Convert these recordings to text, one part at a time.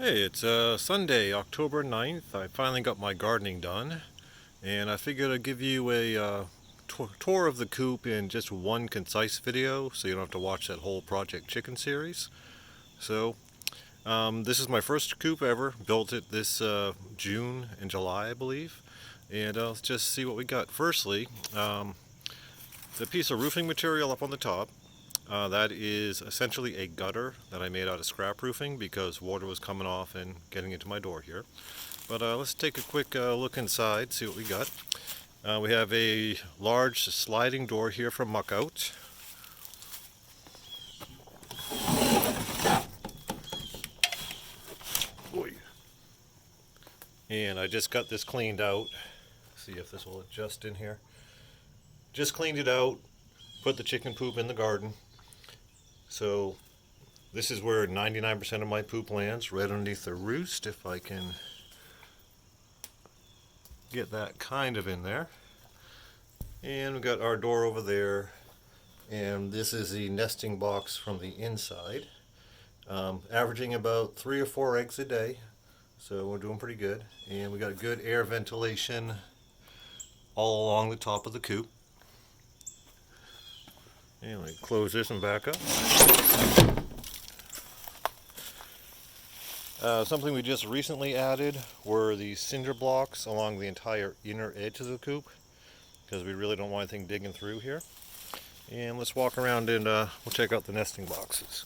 Hey, it's Sunday, October 9th. I finally got my gardening done, and I figured I'd give you a tour of the coop in just one concise video so you don't have to watch that whole Project Chicken series. So, this is my first coop ever. Built it this June and July, I believe. And let's just see what we got. Firstly, the piece of roofing material up on the top. That is essentially a gutter that I made out of scrap roofing because water was coming off and getting into my door here. But let's take a quick look inside, see what we got. We have a large sliding door here from Muckout. Oy. And I just got this cleaned out. See if this will adjust in here. Just cleaned it out, put the chicken poop in the garden. So this is where 99% of my poop lands, right underneath the roost, if I can get that kind of in there. And we've got our door over there, and this is the nesting box from the inside. Averaging about 3 or 4 eggs a day, so we're doing pretty good. And we got good air ventilation all along the top of the coop. And we close this and back up. Something we just recently added were these cinder blocks along the entire inner edge of the coop, because we really don't want anything digging through here. And let's walk around and we'll check out the nesting boxes.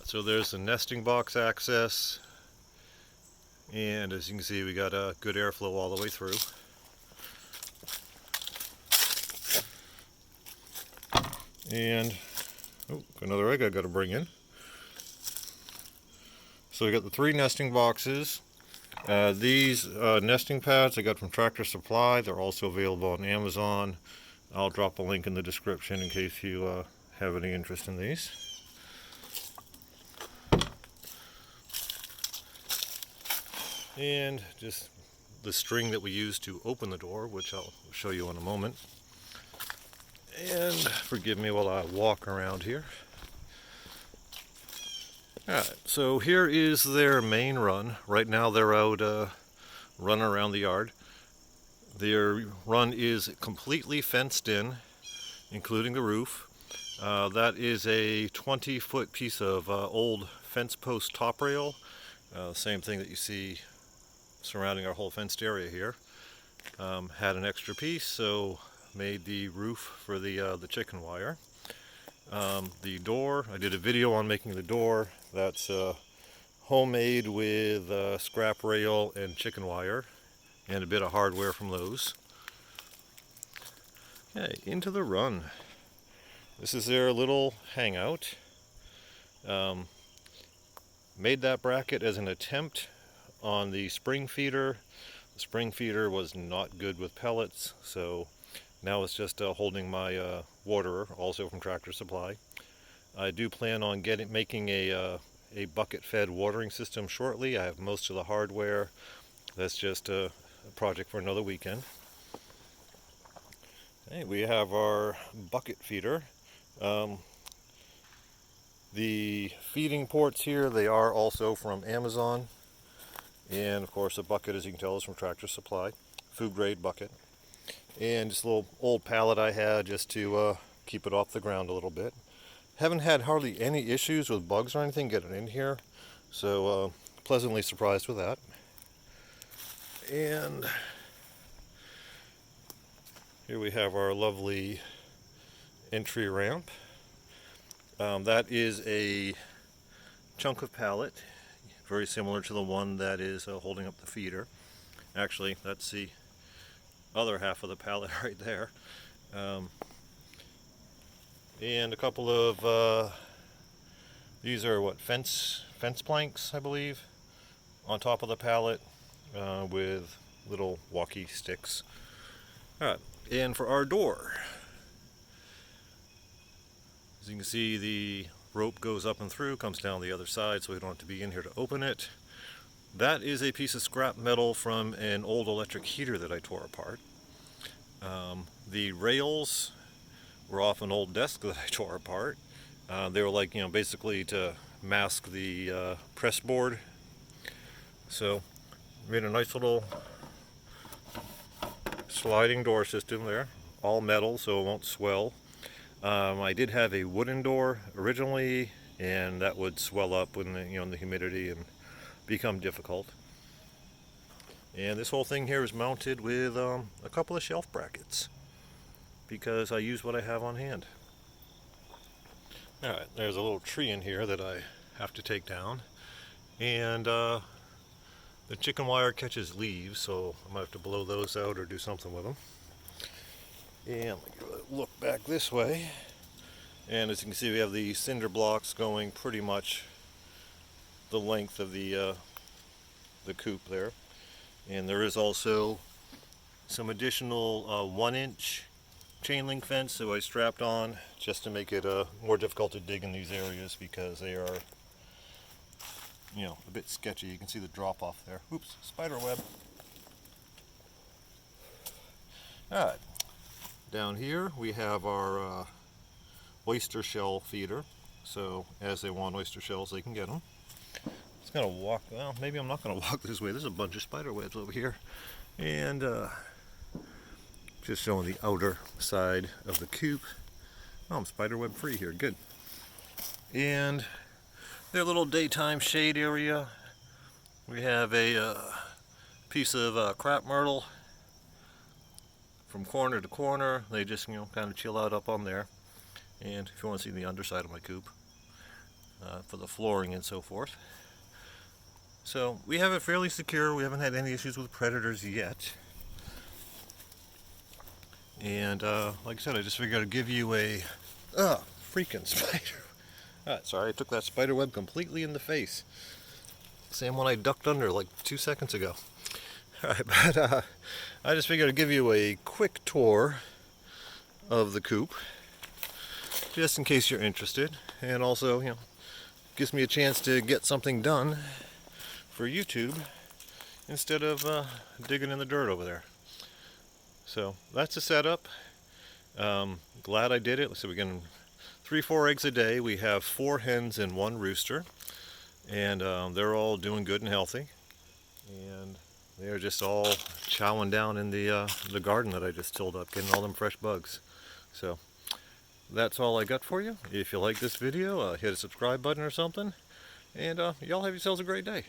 So there's the nesting box access, and as you can see, we got a good airflow all the way through. And another egg I got to bring in. So we got the 3 nesting boxes. These nesting pads I got from Tractor Supply. They're also available on Amazon. I'll drop a link in the description in case you have any interest in these. And just the string that we use to open the door, which I'll show you in a moment. And forgive me while I walk around here. Alright, so here is their main run. Right now they're out running around the yard. Their run is completely fenced in, including the roof. That is a 20-foot piece of old fence post top rail. Same thing that you see surrounding our whole fenced area here. Had an extra piece, so made the roof for the chicken wire. The door, I did a video on making the door. That's homemade with scrap rail and chicken wire and a bit of hardware from those. Okay, into the run. This is their little hangout. Made that bracket as an attempt on the spring feeder. The spring feeder was not good with pellets, so now it's just holding my waterer, also from Tractor Supply. I do plan on making a bucket-fed watering system shortly. I have most of the hardware. That's just a project for another weekend. Okay, we have our bucket feeder. The feeding ports here, they are also from Amazon. And of course the bucket, as you can tell, is from Tractor Supply. Food grade bucket. And just a little old pallet I had just to keep it off the ground a little bit. Haven't had hardly any issues with bugs or anything getting in here, so pleasantly surprised with that. And here we have our lovely entry ramp. That is a chunk of pallet, very similar to the one that is holding up the feeder. Actually, that's the other half of the pallet right there. And a couple of these are what, fence planks, I believe, on top of the pallet with little walkie sticks. Alright, and for our door, as you can see, the rope goes up and through, comes down the other side, so we don't have to be in here to open it. That is a piece of scrap metal from an old electric heater that I tore apart. The rails were off an old desk that I tore apart. They were like, basically to mask the press board. So made a nice little sliding door system there, all metal so it won't swell. I did have a wooden door originally, and that would swell up when in the humidity and become difficult. And this whole thing here is mounted with a couple of shelf brackets because I use what I have on hand. Alright, there's a little tree in here that I have to take down, and the chicken wire catches leaves, so I might have to blow those out or do something with them. And look back this way, and as you can see, we have the cinder blocks going pretty much the length of the coop there. And there is also some additional 1-inch chain link fence that I strapped on just to make it more difficult to dig in these areas because they are, a bit sketchy. You can see the drop off there. Oops, spider web. Alright, down here we have our oyster shell feeder. So as they want oyster shells, they can get them. Just gonna walk, well, maybe I'm not gonna walk this way. There's a bunch of spider webs over here. And just showing the outer side of the coop. Oh, I'm spider web free here, good. And their little daytime shade area. We have a piece of crap myrtle from corner to corner. They just, kind of chill out up on there. And if you want to see the underside of my coop, for the flooring and so forth. So we have it fairly secure. We haven't had any issues with predators yet. And like I said, I just figured I'd give you a freaking spider. Sorry, I took that spider web completely in the face. Same one I ducked under like 2 seconds ago. Alright, but I just figured I'd give you a quick tour of the coop, just in case you're interested, and also, gives me a chance to get something done for YouTube instead of digging in the dirt over there. So that's the setup. Glad I did it. So we're getting 3-4 eggs a day. We have 4 hens and 1 rooster, and they're all doing good and healthy. And they're just all chowing down in the garden that I just tilled up, getting all them fresh bugs. So that's all I got for you. If you like this video, hit a subscribe button or something, and y'all have yourselves a great day.